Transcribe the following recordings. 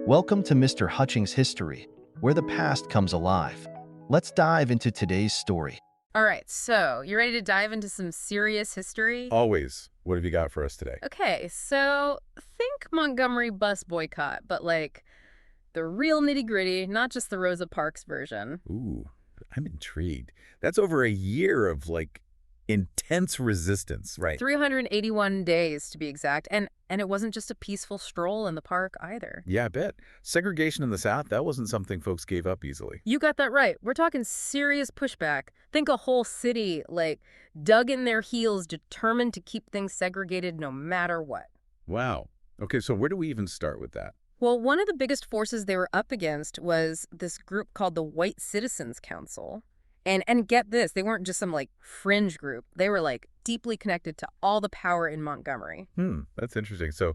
Welcome to Mr. Hutchings History, where the past comes alive. Let's dive into today's story. All right, so you ready to dive into some serious history? Always. What have you got for us today? Okay, so think Montgomery bus boycott, but like the real nitty-gritty, not just the Rosa Parks version. Ooh, I'm intrigued. That's over a year of intense resistance, right? 381 days to be exact, and it wasn't just a peaceful stroll in the park either. Yeah, I bet. Segregation in the South, that wasn't something folks gave up easily. You got that right. We're talking serious pushback. Think a whole city, dug in their heels, determined to keep things segregated no matter what. Wow. Okay, so where do we even start with that? Well, one of the biggest forces they were up against was this group called the White Citizens Council. And get this, they weren't just some fringe group. They were deeply connected to all the power in Montgomery. That's interesting. So,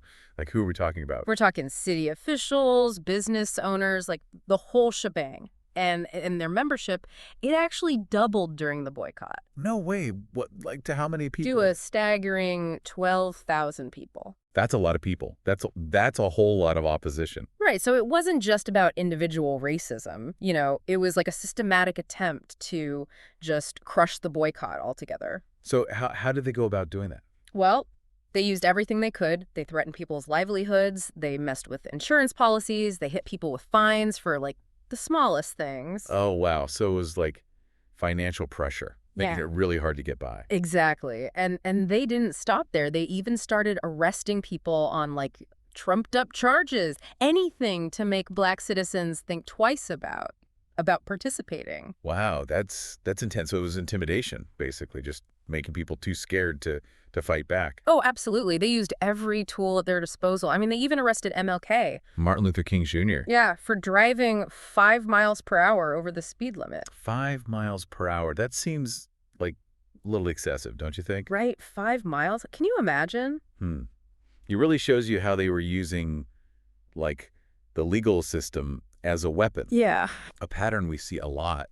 who are we talking about? We're talking city officials, business owners, the whole shebang. And their membership, it actually doubled during the boycott. No way. What, to how many people? To a staggering 12,000 people. That's a lot of people. That's a whole lot of opposition. Right, so it wasn't just about individual racism. It was a systematic attempt to just crush the boycott altogether. So how did they go about doing that? Well, they used everything they could. They threatened people's livelihoods. They messed with insurance policies. They hit people with fines for, the smallest things. Oh, wow. So it was financial pressure, making it really hard to get by. Exactly. And they didn't stop there. They even started arresting people on, trumped up charges, anything to make Black citizens think twice about participating. Wow, that's intense. So it was intimidation, basically, just making people too scared to fight back. Oh, absolutely. They used every tool at their disposal. I mean, they even arrested MLK. Martin Luther King Jr. Yeah, for driving 5 miles per hour over the speed limit. 5 miles per hour. That seems a little excessive, don't you think? Right, 5 miles. Can you imagine? It really shows you how they were using, the legal system as a weapon. Yeah. A pattern we see a lot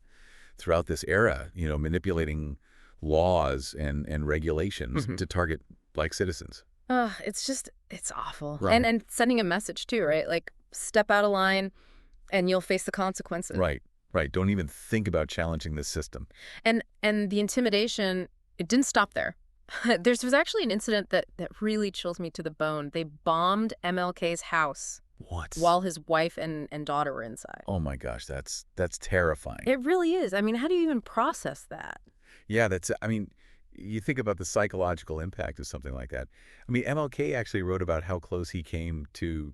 throughout this era, manipulating laws and regulations to target Black citizens. It's awful. Right. And sending a message too, right? Step out of line and you'll face the consequences. Right. Don't even think about challenging this system. And the intimidation, it didn't stop there. There was actually an incident that really chills me to the bone. They bombed MLK's house. What? While his wife and daughter were inside. Oh my gosh, that's terrifying. It really is. I mean, how do you even process that? Yeah, you think about the psychological impact of something like that. I mean, MLK actually wrote about how close he came to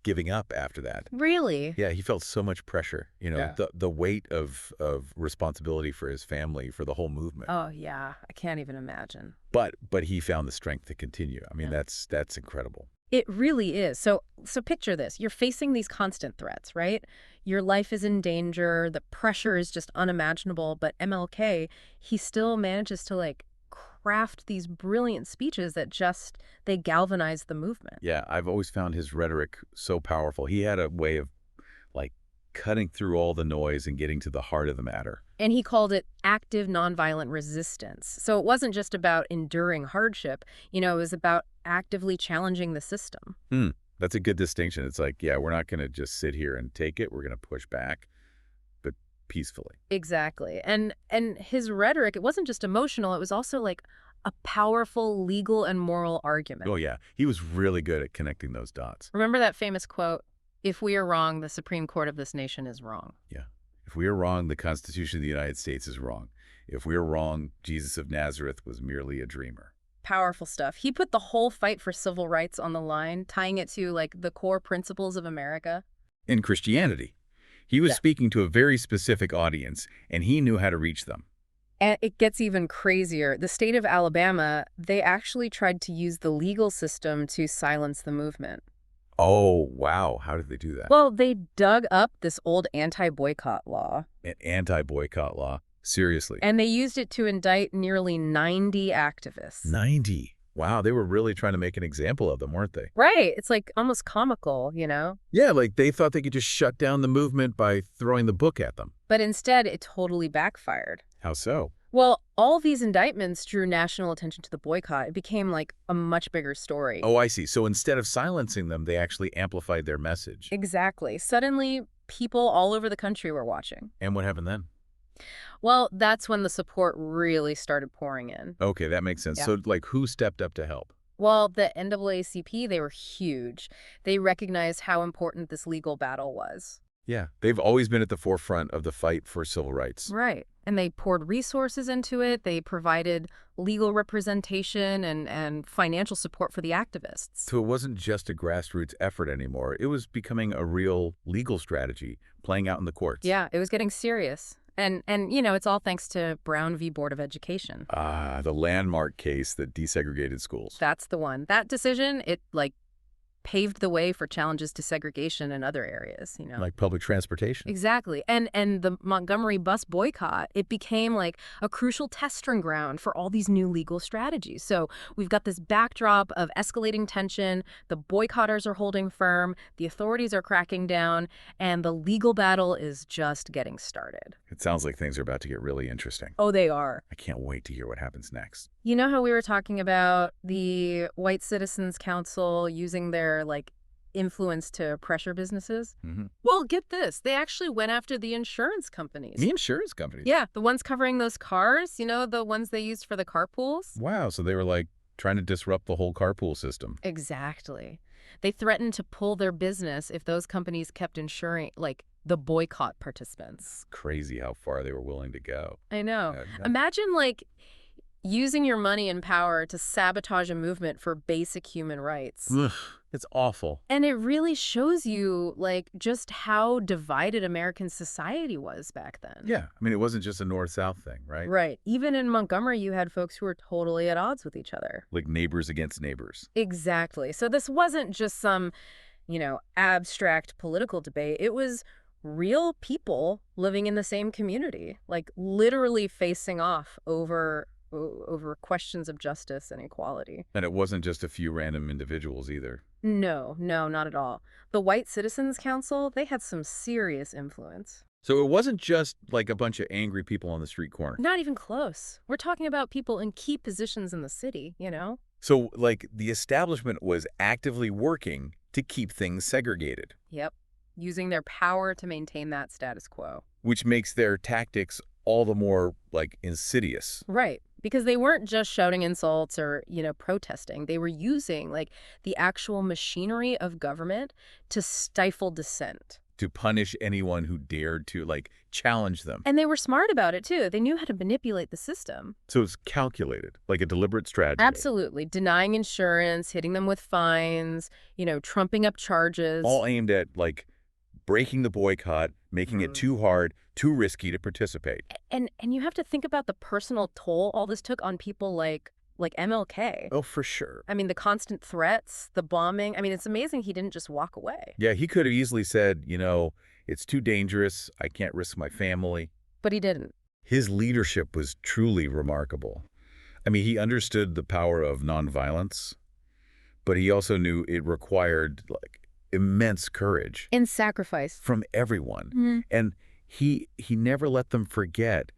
giving up after that. Really? Yeah, he felt so much pressure, the weight of responsibility for his family, for the whole movement. Oh, yeah. I can't even imagine. But he found the strength to continue. I mean, that's incredible. It really is. So picture this. You're facing these constant threats, right? Your life is in danger. The pressure is just unimaginable. But MLK, he still manages to craft these brilliant speeches that they galvanize the movement. Yeah, I've always found his rhetoric so powerful. He had a way of cutting through all the noise and getting to the heart of the matter. And he called it active nonviolent resistance. So it wasn't just about enduring hardship. It was about actively challenging the system. That's a good distinction. It's we're not going to just sit here and take it. We're going to push back, but peacefully. Exactly. And his rhetoric, it wasn't just emotional. It was also a powerful legal and moral argument. Oh, yeah. He was really good at connecting those dots. Remember that famous quote, "If we are wrong, the Supreme Court of this nation is wrong." Yeah. If we are wrong, the Constitution of the United States is wrong. If we are wrong, Jesus of Nazareth was merely a dreamer. Powerful stuff. He put the whole fight for civil rights on the line, tying it to the core principles of America. In Christianity, he was speaking to a very specific audience, and he knew how to reach them. And it gets even crazier. The state of Alabama, they actually tried to use the legal system to silence the movement. Oh, wow. How did they do that? Well, they dug up this old anti-boycott law. An anti-boycott law. Seriously. And they used it to indict nearly 90 activists. 90? Wow, they were really trying to make an example of them, weren't they? Right. It's almost comical, Yeah, they thought they could just shut down the movement by throwing the book at them. But instead, it totally backfired. How so? Well, all these indictments drew national attention to the boycott. It became like a much bigger story. Oh, I see. So instead of silencing them, they actually amplified their message. Exactly. Suddenly, people all over the country were watching. And what happened then? Well, that's when the support really started pouring in. Okay, that makes sense. Yeah. So, like, who stepped up to help? Well, the NAACP, they were huge. They recognized how important this legal battle was. Yeah, they've always been at the forefront of the fight for civil rights. Right. And they poured resources into it. They provided legal representation and financial support for the activists. So it wasn't just a grassroots effort anymore. It was becoming a real legal strategy playing out in the courts. Yeah, it was getting serious. And you know, it's all thanks to Brown v. Board of Education. Ah, the landmark case that desegregated schools. That's the one. That decision, it like paved the way for challenges to segregation in other areas, you know. Like public transportation. Exactly. And the Montgomery bus boycott, it became like a crucial testing ground for all these new legal strategies. So we've got this backdrop of escalating tension, the boycotters are holding firm, the authorities are cracking down, and the legal battle is just getting started. It sounds like things are about to get really interesting. Oh, they are. I can't wait to hear what happens next. You know how we were talking about the White Citizens Council using their, like, influence to pressure businesses? Mm-hmm. Well, get this. They actually went after the insurance companies. The insurance companies? Yeah, the ones covering those cars, you know, the ones they used for the carpools? Wow, so they were like trying to disrupt the whole carpool system. Exactly. They threatened to pull their business if those companies kept insuring, like, the boycott participants. Crazy how far they were willing to go. I know. Yeah. Imagine, like, using your money and power to sabotage a movement for basic human rights. Ugh, it's awful. And it really shows you, like, just how divided American society was back then. Yeah, I mean, it wasn't just a north-south thing, right? Right. Even in Montgomery, you had folks who were totally at odds with each other. Like neighbors against neighbors. Exactly. So this wasn't just some, you know, abstract political debate. It was real people living in the same community, like literally facing off over questions of justice and equality. And it wasn't just a few random individuals either. No, not at all. The White Citizens Council, they had some serious influence. So it wasn't just like a bunch of angry people on the street corner. Not even close. We're talking about people in key positions in the city, you know? So, like, the establishment was actively working to keep things segregated, Yep. Using their power to maintain that status quo. which makes their tactics all the more, like, insidious. Right. Because they weren't just shouting insults or, you know, protesting. They were using, like, the actual machinery of government to stifle dissent. To punish anyone who dared to, like, challenge them. And they were smart about it, too. They knew how to manipulate the system. So it's calculated, like a deliberate strategy. Absolutely. Denying insurance, hitting them with fines, you know, trumping up charges. All aimed at, like, breaking the boycott, making it too hard, too risky to participate. And you have to think about the personal toll all this took on people like MLK. Oh, for sure. I mean, the constant threats, the bombing. I mean, it's amazing he didn't just walk away. Yeah, he could have easily said, you know, it's too dangerous. I can't risk my family. But he didn't. His leadership was truly remarkable. I mean, he understood the power of nonviolence, but he also knew it required, like, immense courage And sacrifice. from everyone. Mm. And he never let them forget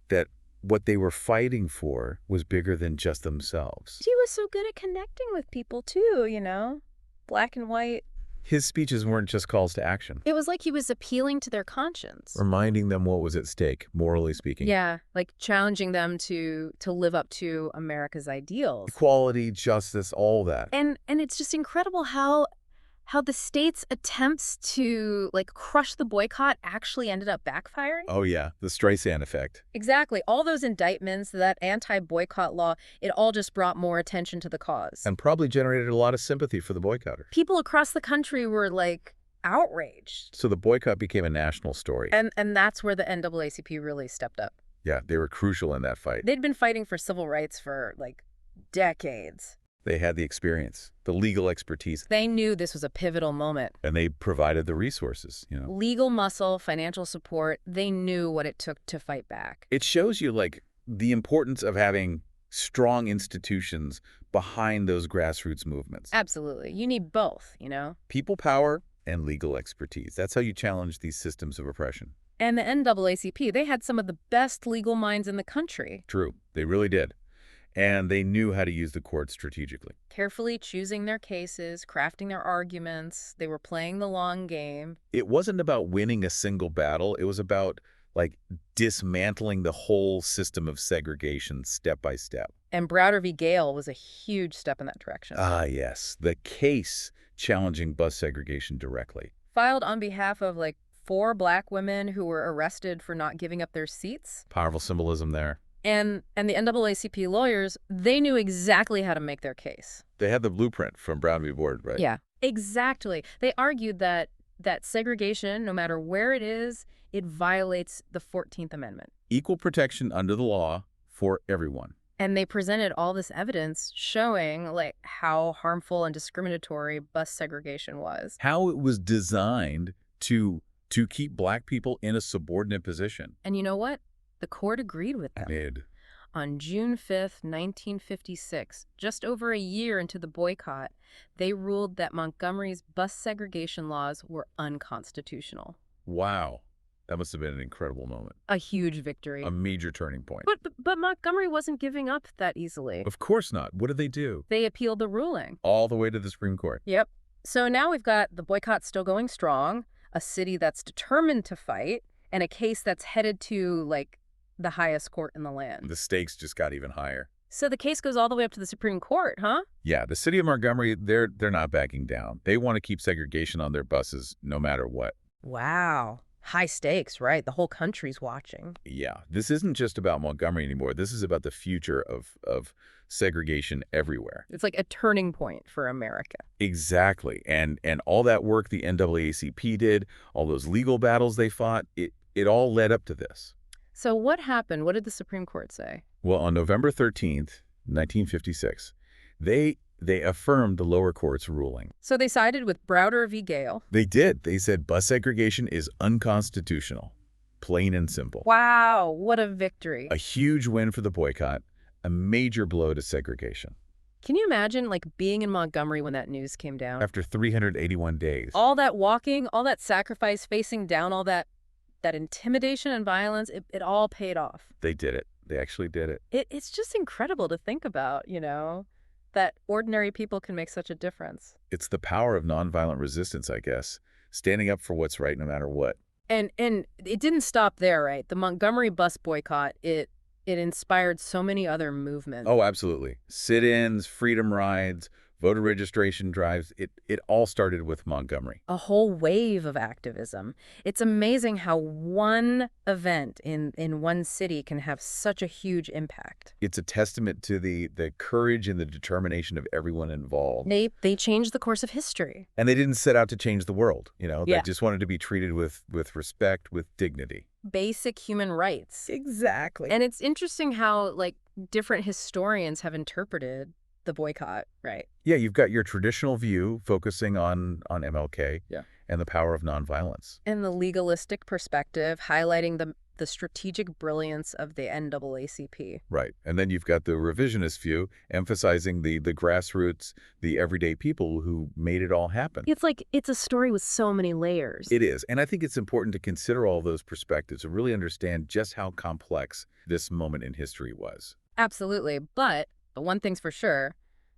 that what they were fighting for was bigger than just themselves. He was so good at connecting with people, too, you know? Black and white. His speeches weren't just calls to action, It was like he was appealing to their conscience. reminding them what was at stake, morally speaking. Yeah, like challenging them to live up to America's ideals. Equality, justice, all that. And it's just incredible how the state's attempts to, like, crush the boycott actually ended up backfiring. Oh, yeah, the Streisand effect. Exactly. All those indictments, that anti-boycott law, it all just brought more attention to the cause. And probably generated a lot of sympathy for the boycotters. People across the country were, like, outraged. So the boycott became a national story. And that's where the NAACP really stepped up. Yeah, they were crucial in that fight. They'd been fighting for civil rights for, like, decades. They had the experience, the legal expertise, They knew this was a pivotal moment. and they provided the resources, you know. Legal muscle, financial support, they knew what it took to fight back. It shows you, like, the importance of having strong institutions behind those grassroots movements. Absolutely. You need both, you know? People power and legal expertise. That's how you challenge these systems of oppression. And the NAACP, they had some of the best legal minds in the country, True, they really did. And they knew how to use the court strategically. carefully choosing their cases, crafting their arguments. They were playing the long game. It wasn't about winning a single battle. It was about, like, dismantling the whole system of segregation step by step. And Browder v. Gale was a huge step in that direction. Ah, yes, the case challenging bus segregation directly. Filed on behalf of, like, 4 black women who were arrested for not giving up their seats. Powerful symbolism there. And the NAACP lawyers, they knew exactly how to make their case. They had the blueprint from Brown v. Board, right? Yeah, exactly. They argued that segregation, no matter where it is, it violates the 14th Amendment. Equal protection under the law for everyone. And they presented all this evidence showing, like, how harmful and discriminatory bus segregation was. How it was designed to keep black people in a subordinate position. And you know what? The court agreed with them. Mid. On June 5th, 1956, just over a year into the boycott, they ruled that Montgomery's bus segregation laws were unconstitutional. Wow. That must have been an incredible moment. A huge victory. A major turning point. But Montgomery wasn't giving up that easily. Of course not. What did they do? They appealed the ruling. All the way to the Supreme Court. Yep. So now we've got the boycott still going strong, a city that's determined to fight, and a case that's headed to, like, the highest court in the land. The stakes just got even higher. So the case goes all the way up to the Supreme Court, huh? Yeah, the city of Montgomery, they're not backing down. They want to keep segregation on their buses no matter what. Wow. High stakes, right? The whole country's watching. Yeah, this isn't just about Montgomery anymore. This is about the future of segregation everywhere. It's like a turning point for America. Exactly. And all that work the NAACP did, all those legal battles they fought, it all led up to this. So what happened? What did the Supreme Court say? Well, on November 13th, 1956, they affirmed the lower court's ruling. So they sided with Browder v. Gale. They did. They said bus segregation is unconstitutional. Plain and simple. Wow, what a victory. A huge win for the boycott, a major blow to segregation. Can you imagine, like, being in Montgomery when that news came down? After 381 days. All that walking, all that sacrifice, facing down all that intimidation and violence, it all paid off. They did it. They actually did it. It's just incredible to think about, you know, that ordinary people can make such a difference. It's the power of nonviolent resistance, I guess. Standing up for what's right no matter what. And it didn't stop there, right? The Montgomery bus boycott, it inspired so many other movements. Oh, absolutely. Sit-ins, freedom rides, voter registration drives, it all started with Montgomery. A whole wave of activism. It's amazing how one event in one city can have such a huge impact. It's a testament to the courage and the determination of everyone involved. They changed the course of history. And they didn't set out to change the world, you know? Yeah. They just wanted to be treated with respect, with dignity. Basic human rights. Exactly. And it's interesting how, like, different historians have interpreted the boycott, right? Yeah, you've got your traditional view focusing on MLK Yeah. and the power of nonviolence. And the legalistic perspective highlighting the strategic brilliance of the NAACP. Right. And then you've got the revisionist view emphasizing the grassroots, the everyday people who made it all happen. It's like it's a story with so many layers. It is. And I think it's important to consider all those perspectives to really understand just how complex this moment in history was. Absolutely. But one thing's for sure,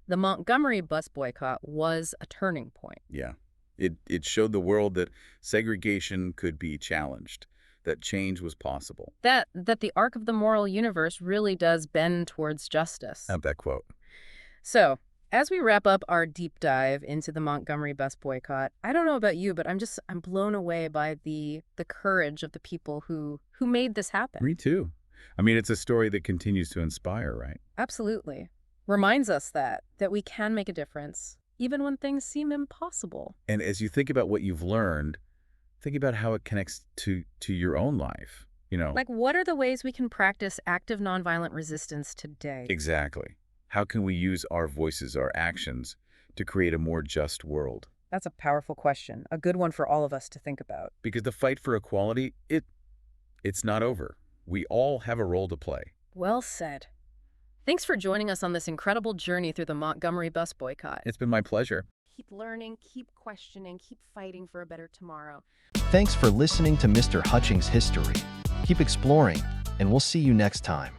the Montgomery bus boycott was a turning point. Yeah. It showed the world that segregation could be challenged, that change was possible. That the arc of the moral universe really does bend towards justice. That quote. So, as we wrap up our deep dive into the Montgomery bus boycott, I don't know about you, but I'm blown away by the courage of the people who made this happen. Me too. I mean, it's a story that continues to inspire, right? Absolutely. Reminds us that we can make a difference, even when things seem impossible. And as you think about what you've learned, think about how it connects to your own life, you know? Like, what are the ways we can practice active nonviolent resistance today? Exactly. How can we use our voices, our actions, to create a more just world? That's a powerful question, a good one for all of us to think about. Because the fight for equality, it's not over. We all have a role to play. Well said. Thanks for joining us on this incredible journey through the Montgomery bus boycott. It's been my pleasure. keep learning, keep questioning, keep fighting for a better tomorrow. Thanks for listening to Mr. Hutchings' History. Keep exploring, and we'll see you next time.